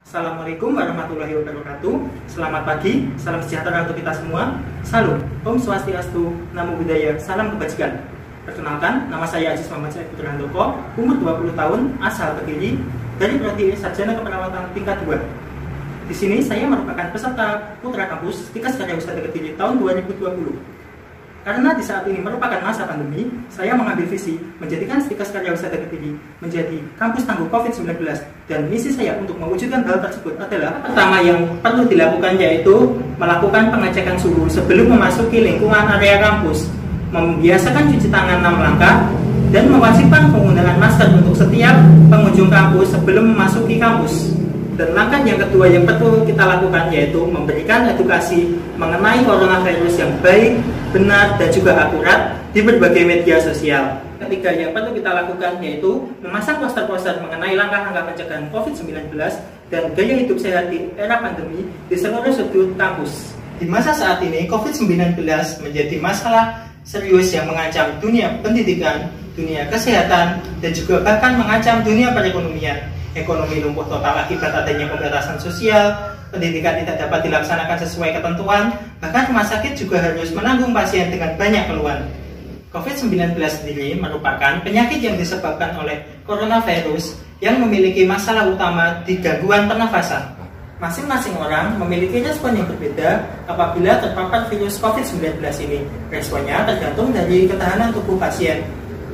Assalamualaikum warahmatullahi wabarakatuh. Selamat pagi, salam sejahtera untuk kita semua. Salam, Om Swastiastu, Namo Buddhaya, salam kebajikan. Perkenalkan, nama saya Aziz Muhammad Syed Putra Handoko, umur 20 tahun, asal Kediri, dari Prodi Sarjana Keperawatan tingkat 2. Di sini saya merupakan peserta Putra Kampus Stikes Karya Wisata Kediri tahun 2020. Karena di saat ini merupakan masa pandemi, saya mengambil visi menjadikan Stikes Karya Wisata Kediri menjadi kampus tangguh COVID-19, dan misi saya untuk mewujudkan hal tersebut adalah pertama yang perlu dilakukan yaitu melakukan pengecekan suhu sebelum memasuki lingkungan area kampus, membiasakan cuci tangan 6 langkah, dan mewajibkan penggunaan masker untuk setiap pengunjung kampus sebelum memasuki kampus. Dan langkah yang kedua yang perlu kita lakukan yaitu memberikan edukasi mengenai coronavirus yang baik, benar, dan juga akurat di berbagai media sosial. Ketiga yang perlu kita lakukan yaitu memasang poster-poster mengenai langkah-langkah pencegahan COVID-19 dan gaya hidup sehat di era pandemi di seluruh sudut kampus. Di masa saat ini, COVID-19 menjadi masalah serius yang mengancam dunia pendidikan, dunia kesehatan, dan juga bahkan mengancam dunia perekonomian. Ekonomi lumpuh total akibat adanya pembatasan sosial, pendidikan tidak dapat dilaksanakan sesuai ketentuan, bahkan rumah sakit juga harus menanggung pasien dengan banyak keluhan. COVID-19 sendiri merupakan penyakit yang disebabkan oleh coronavirus yang memiliki masalah utama di gangguan pernafasan. Masing-masing orang memiliki respon yang berbeda apabila terpapar virus COVID-19 ini. Responnya tergantung dari ketahanan tubuh pasien.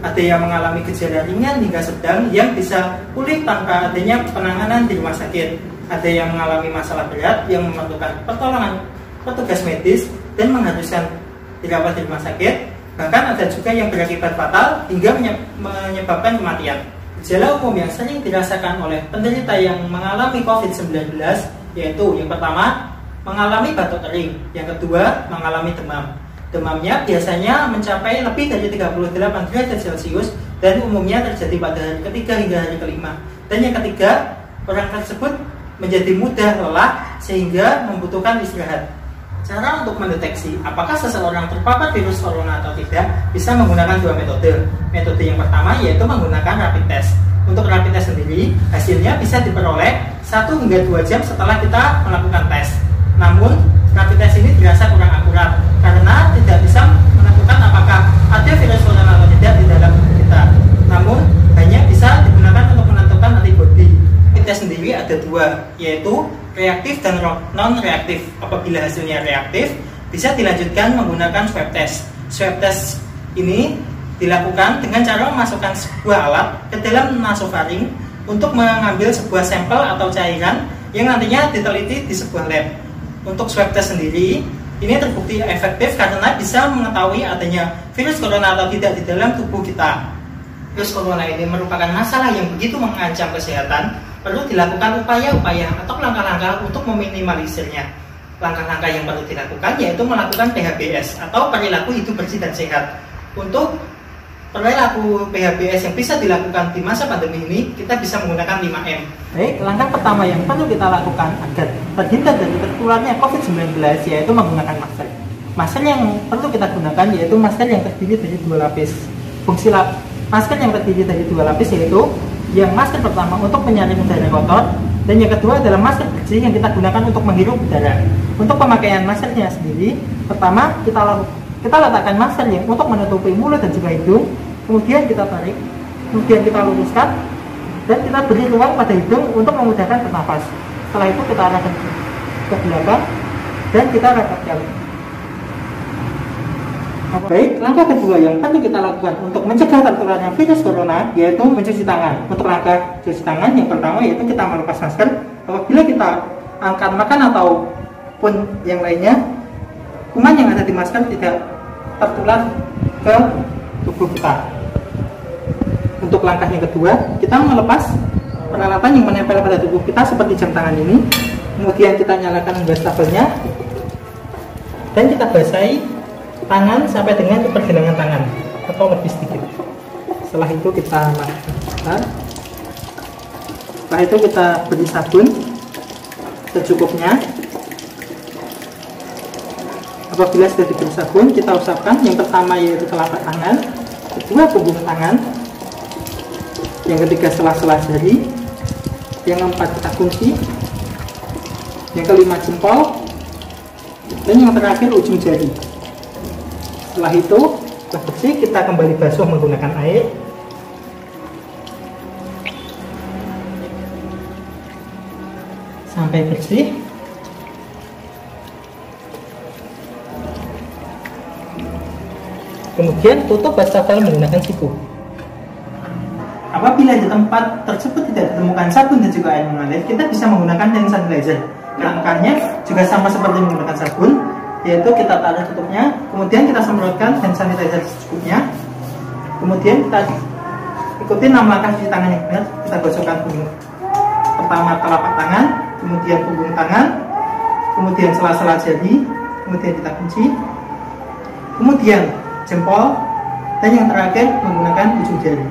Ada yang mengalami gejala ringan hingga sedang yang bisa pulih tanpa adanya penanganan di rumah sakit. Ada yang mengalami masalah berat yang memerlukan pertolongan petugas medis dan mengharuskan dirawat di rumah sakit. Bahkan ada juga yang berakibat fatal hingga menyebabkan kematian. Gejala umum yang sering dirasakan oleh penderita yang mengalami COVID-19 yaitu yang pertama, mengalami batuk kering. Yang kedua, mengalami demam. Demamnya biasanya mencapai lebih dari 38 derajat Celcius dan umumnya terjadi pada hari ketiga hingga hari kelima. Dan yang ketiga, orang tersebut menjadi mudah lelah sehingga membutuhkan istirahat. Cara untuk mendeteksi apakah seseorang terpapar virus corona atau tidak bisa menggunakan dua metode. Metode yang pertama yaitu menggunakan rapid test. Untuk rapid test sendiri, hasilnya bisa diperoleh 1 hingga 2 jam setelah kita melakukan tes. Namun, rapid test ini dirasa kurang akurat karena tidak bisa menentukan apakah ada virus corona atau tidak di dalam tubuh kita. Namun, hanya bisa digunakan untuk menentukan antibodi. Rapid test sendiri ada dua, yaitu reaktif dan non-reaktif. Apabila hasilnya reaktif, bisa dilanjutkan menggunakan swab test. Swab test ini dilakukan dengan cara memasukkan sebuah alat ke dalam nasofaring untuk mengambil sebuah sampel atau cairan yang nantinya diteliti di sebuah lab. Untuk swab test sendiri, ini terbukti efektif karena bisa mengetahui adanya virus corona atau tidak di dalam tubuh kita. Virus corona ini merupakan masalah yang begitu mengancam kesehatan, perlu dilakukan upaya-upaya atau langkah-langkah untuk meminimalisirnya. Langkah-langkah yang perlu dilakukan yaitu melakukan PHBS atau perilaku hidup bersih dan sehat. Untuk perilaku PHBS yang bisa dilakukan di masa pandemi ini, kita bisa menggunakan 5M. Baik, langkah pertama yang perlu kita lakukan agar terhindar dari tertularnya COVID-19 yaitu menggunakan masker. Masker yang perlu kita gunakan yaitu masker yang terdiri dari 2 lapis. Fungsi masker yang terdiri dari 2 lapis yaitu yang masker pertama untuk menyaring udara kotor, dan yang kedua adalah masker bersih yang kita gunakan untuk menghirup udara. Untuk pemakaian maskernya sendiri, pertama kita letakkan masker yang untuk menutupi mulut dan juga hidung, kemudian kita tarik, kemudian kita luruskan, dan kita beri ruang pada hidung untuk memudahkan bernafas. Setelah itu kita arahkan ke belakang dan kita rapatkan. Baik, langkah kedua yang perlu kita lakukan untuk mencegah tertularnya virus corona yaitu mencuci tangan. Untuk langkah cuci tangan yang pertama yaitu kita melepas masker. Apabila kita angkat makan ataupun yang lainnya, kuman yang ada di masker tidak tertular ke tubuh kita. Untuk langkah yang kedua, kita melepas peralatan yang menempel pada tubuh kita seperti jam tangan ini. Kemudian kita nyalakan wastafelnya dan kita basahi tangan sampai dengan pergelangan tangan atau lebih sedikit. Setelah itu kita masukkan. Setelah itu kita beri sabun secukupnya. Apabila sudah diberi sabun, kita usapkan. Yang pertama yaitu telapak tangan, kedua punggung tangan, yang ketiga sela-sela jari, yang keempat kita kunci, yang kelima jempol, dan yang terakhir ujung jari. Setelah itu setelah bersih, kita kembali basuh menggunakan air. Sampai bersih. Kemudian tutup wastafel menggunakan siku. Apabila di tempat tersebut tidak ditemukan sabun dan juga air mengalir, kita bisa menggunakan hand sanitizer. Langkahnya juga sama seperti menggunakan sabun, yaitu kita taruh tutupnya, kemudian kita semprotkan hand sanitizer secukupnya. Kemudian kita ikuti 6 langkah cuci tangan yang benar. Kita gosokkan punggung. Pertama telapak tangan, kemudian punggung tangan, kemudian sela-sela jari, kemudian kita kunci, kemudian jempol, dan yang terakhir menggunakan ujung jari.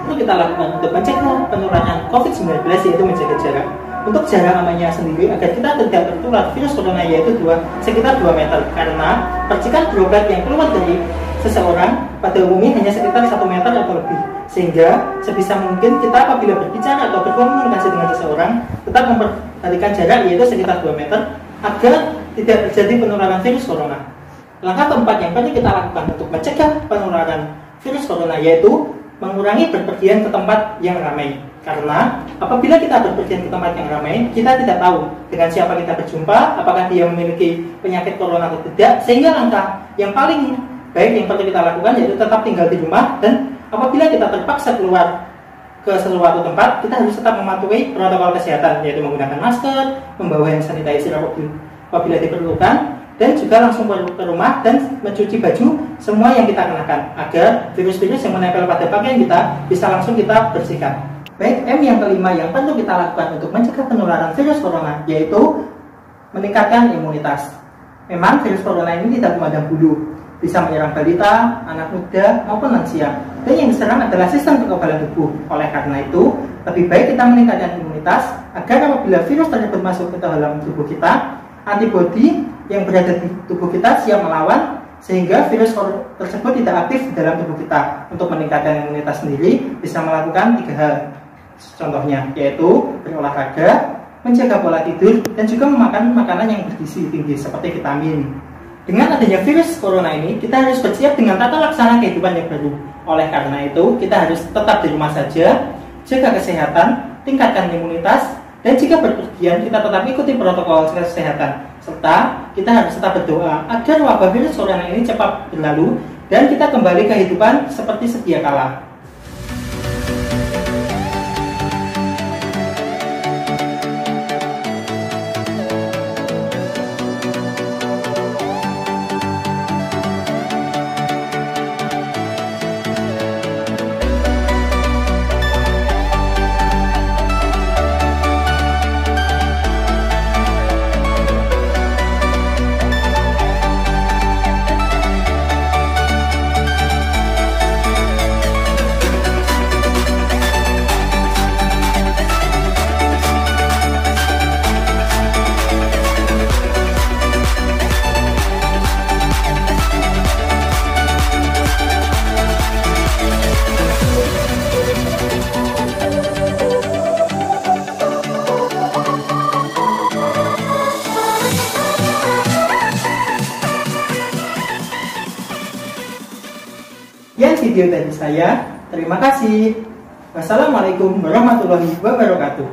Itu kita lakukan untuk mencegah penularan COVID-19, yaitu menjaga jarak. Untuk jarak amannya sendiri agar kita tidak tertular virus corona, yaitu sekitar 2 meter, karena percikan droplet yang keluar dari seseorang pada umumnya hanya sekitar 1 meter atau lebih. Sehingga sebisa mungkin kita apabila berbicara atau berkomunikasi dengan seseorang tetap memperhatikan jarak, yaitu sekitar 2 meter, agar tidak terjadi penularan virus corona. Langkah keempat yang perlu kita lakukan untuk mencegah penularan virus corona yaitu mengurangi berpergian ke tempat yang ramai. Karena apabila kita berpergian ke tempat yang ramai, kita tidak tahu dengan siapa kita berjumpa, apakah dia memiliki penyakit corona atau tidak. Sehingga langkah yang paling baik yang perlu kita lakukan yaitu tetap tinggal di rumah, dan apabila kita terpaksa keluar ke suatu tempat, kita harus tetap mematuhi protokol kesehatan, yaitu menggunakan masker, membawa hand sanitizer apabila diperlukan, dan juga langsung ke rumah dan mencuci baju semua yang kita kenakan agar virus-virus yang menempel pada pakaian kita bisa langsung kita bersihkan. Baik, M yang kelima yang perlu kita lakukan untuk mencegah penularan virus corona yaitu meningkatkan imunitas. Memang virus corona ini tidak memandang bulu, bisa menyerang balita, anak muda maupun lansia, dan yang diserang adalah sistem kekebalan tubuh. Oleh karena itu, lebih baik kita meningkatkan imunitas agar apabila virus tersebut masuk ke dalam tubuh kita, antibodi yang berada di tubuh kita siap melawan, sehingga virus tersebut tidak aktif di dalam tubuh kita. Untuk meningkatkan imunitas sendiri bisa melakukan 3 hal. Contohnya yaitu berolahraga, menjaga pola tidur, dan juga memakan makanan yang bergizi tinggi seperti vitamin. Dengan adanya virus corona ini, kita harus bersiap dengan tata laksana kehidupan yang baru. Oleh karena itu, kita harus tetap di rumah saja, jaga kesehatan, tingkatkan imunitas, dan jika berpergian, kita tetap ikuti protokol kesehatan. Serta kita harus tetap berdoa agar wabah virus corona ini cepat berlalu dan kita kembali ke kehidupan seperti sedia kala. Ya, video dari saya. Terima kasih. Wassalamualaikum warahmatullahi wabarakatuh.